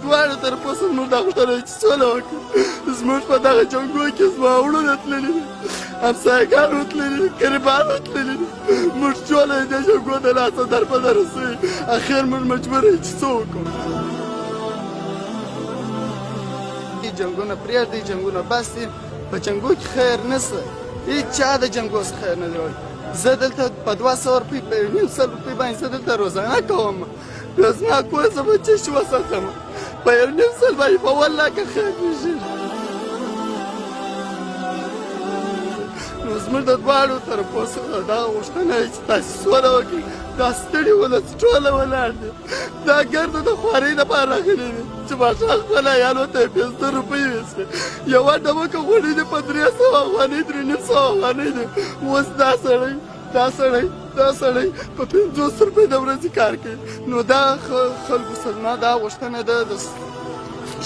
دواړو طرفو زموږ دا غوښتنه چې سوله وکړي. زموږ په دغه جنګونو کې زما وروڼه تللي دي، همسایګان وتللي دي، قریبان وتللي دي. موږ ټوله یې دې جنګونو ته لاسه در په در رسوي. اخر موږ مجبور یو چې څه وکړو. جنګونه پرېږدئ، جنګونه بس دي. په جنګو کې خیر نشته، هېچا د جنګو څخه خیر نه دی وړی. زه دلته په 200 روپۍ په 1,500 روپۍ باندې زه دلته روزانه کوم. نو زما کور زه به چشي وساتم په 1,500 باندې په والله که خیر نشي. نو زموږ د دواړو طرفو څخه دغه غوښتنه وي چې تاسې سوله وکړئ. دا ستړي ولس ټوله ولاړ دي، دا ګرده د خوارۍ دپاره راغلي دي چې ماښام خپل عیالو ته یې 500 روپۍ ویسي. یوه ډبکه غوړي دي په 300 افغانۍ 350 افغانۍ دي. اوس دا سړی په 50 روپۍ د ورځې کار کوي. نو دا خلکو سره زما دا غوښتنه ده، د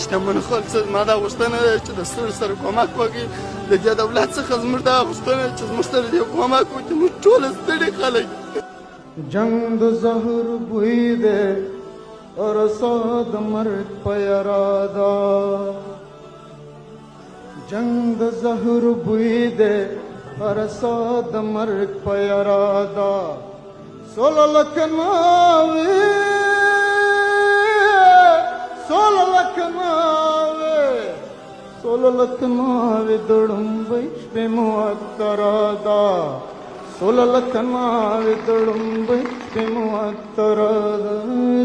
شتمنو خلکو سره زما دا غوښتنه ده چې د ستړو سره کومک وکړي. د دې دولت څخه زموږ دا غوښتنه چې زموږ سره دې کومک وکړي. موږ ټوله ستړي خلک. جنگ د زهر بوی دے اور سود مرگ پیرادا. جنگ د زهر بوی دے اور سود مرگ پیرادا. سولہ لکھنوی دڑمبئی پہ معطرادا. سولہ لکھنوی دڑمبئی پہ معطرادا.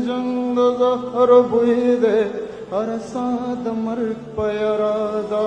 جنگ زہر بوئی دے اور ساد مرگ پیرادا.